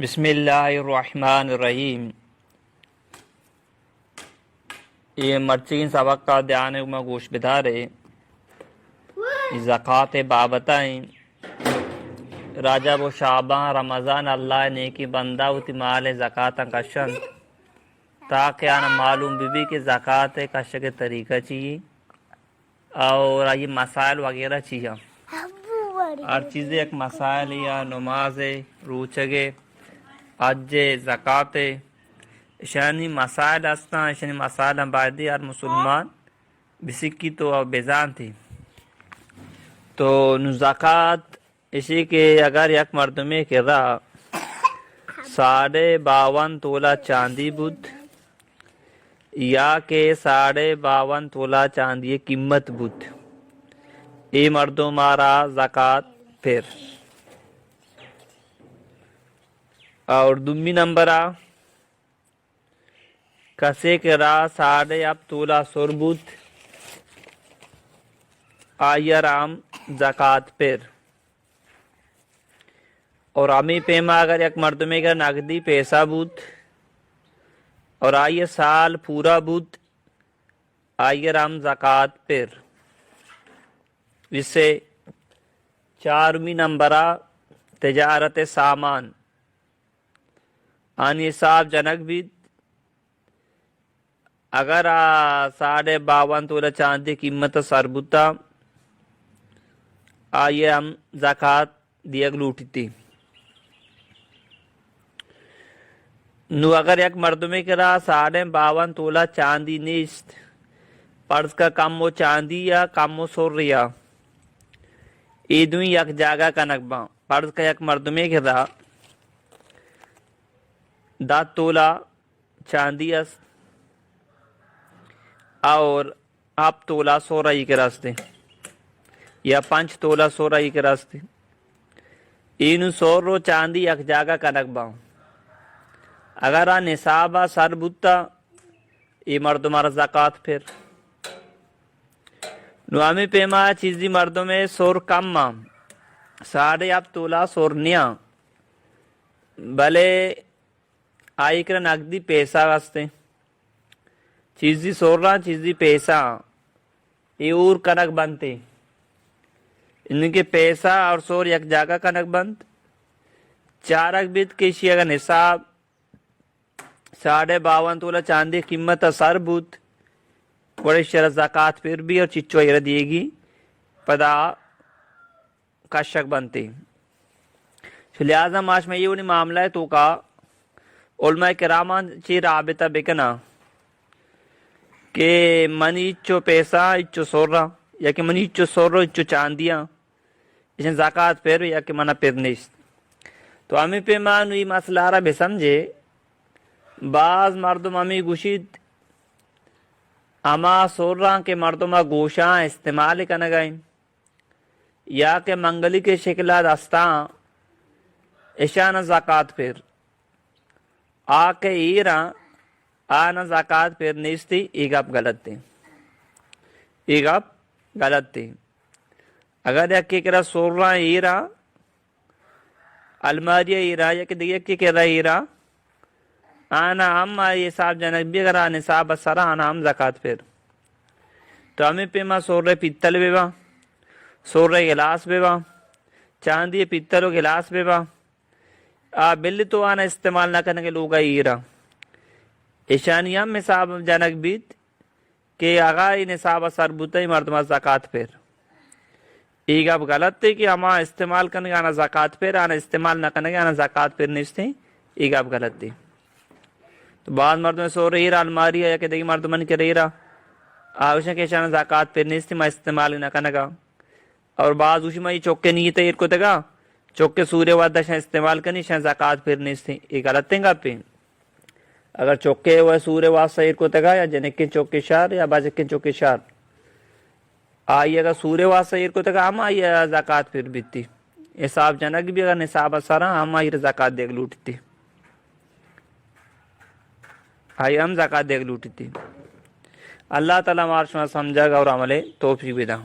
بسم اللہ الرحمن الرحیم. یہ مرچین سبق کا دھیان میں گوش بدارے زکوٰۃ بابتائیں رجب و شعبان رمضان اللہ نیکی بندہ ہوتی مال زکوٰۃ کشن تاکہ آنا معلوم بھی کہ زکوٰۃ کش کے طریقہ چاہیے اور یہ مسائل وغیرہ چاہیے. ہر چیزیں ایک مسائل یا نماز روچگے حج زکوٰۃ شانی مسائل ہستا شانی مسائل ہم باعدی ہر مسلمان بسکی تو بیزان تھی. تو زکوٰۃ اسی کے اگر یک مردمے کے را 52.5 تولہ چاندی بود یا کہ 52.5 تولہ چاندی قیمت بود ای مردم مارا زکوٰۃ پھر. اور دومی نمبرہ کسے کے را 8.5 تولہ سر بود آئیر عام زکوٰۃ پھر. اور امی پیما اگر یک مردمے کا نقدی پیسہ بود اور آئیے سال پورا بود آئیر عام زکوٰۃ پھر. اس سے 4ویں نمبرہ تجارت سامان آنی صاحب جنک بھی اگر 52.5 تولہ چاندی قیمت سربوتا آئیے ہم زکوٰۃ دیگ لوٹی تھی. نو اگر یک مردمے کے را 52.5 تولہ چاندی نیست پرس کا کم و چاندی یا کم و سر ریا ایدویں یک جاگہ کا نقبہ پرس کا یک مردمے کے را 10 تولہ چاندی است اور آپ تولہ سورائی کے راستے یا 5 تولہ سورائی کے راستے اینو سور رو چاندی یک جاگہ کا نقبہ اگر نصابہ سر بوتا ای مردمارا زکوٰۃ پھر. نو ہمیں پیما چیزی مردوں میں سور کم 8.5 تولہ سور نیا بلے آئی کر نقدی پیسہ واسطے چیزی سور رہا چیزی پیسہ یہ اور کنک بنتے ان کے پیسہ اور سور یک جاگہ کنک بند 4 بیت کشی اگر نصاب 52.5 تولہ چاندی قیمت سر بود بڑے شرح زکوٰۃ پھر بھی اور چچو ایرہ دیے گی پدا کشک بنتے. لہذا معاش میں یہ انہیں معاملہ ہے تو کا علماء کرامان چی رابطہ بکنا کہ منی اچو پیسہ اچو سور رہا یا کہ منی اچو سور رہا اچو چاندیاں اسے زکوٰۃ پھر یا کہ منہ پھر نیست. تو ہمیں پہ مانو یہ مسئلہ رہا بھی سمجھے بعض مردم ہمیں گوشید اما سور رہا کہ مردمہ گوشاں استعمال کرنا گئیں یا کہ منگلی کے شکلہ دستاں اشانہ زکوٰۃ پھر آکے ایران آنا زکوٰۃ پھر نیستی ایک آپ غلط تھی ایک آپ غلط تھی. اگر یک کرا سور رہا ایران الماریہ ایران یا کہ دیکھ کے رہا ایران آنا ہم یہ صاحب جنک بھی اگر آنے صاحب سرا آنا ہم زکوٰۃ پھر. تو ہمیں پیما سور رہے پیتل بیوا سور رہے گلاس بیوا چاندی پیتل و گلاس بیوا بلی تو آنا استعمال نہ کرنے کے لوگا ایرا اشانی ہم میں صاحب جنک بیت کہ آغای نصاب سر بوتا ہی مردمہ زکوٰۃ پھر. ایک اب غلط تھے کہ ہما استعمال کرنے کے آنا زکوٰۃ پھر آنا استعمال نہ کرنے کے آنا زکوٰۃ پھر نہیں تھے ایک اب غلط تھی. تو بعض مردوں میں سو رہی رہا الماری ہے یا کہ دیکھ مردمن کے رہی رہا آوشن کے شانا زکوٰۃ پھر نہیں تھی میں استعمال نہ کرنے گا. اور بعض اوشی میں چوکے نہیں تھے کو تگا چوکے سورے وعدہ شاہ استعمال کرنی شاہ زکوٰۃ پھر نہیں تھی ایک غلط تھیں گا پہ. اگر چوکے ہوئے سورے وعدہ سیر کو تگا یا جنک کے چوکے شار یا باجک کے چوکے شار آئی اگر سورے وعدہ سیر کو تگا ہم آئی زکوٰۃ پھر بھی تھی. حساب جنک بھی اگر نصاب سارا ہم آئی زکوٰۃ دیکھ لوٹی تھی آئی ہم زکوٰۃ دیکھ لوٹی تھی. اللہ تعالیٰ مارش میں سمجھا گا اور عملے توفیق بھی دا.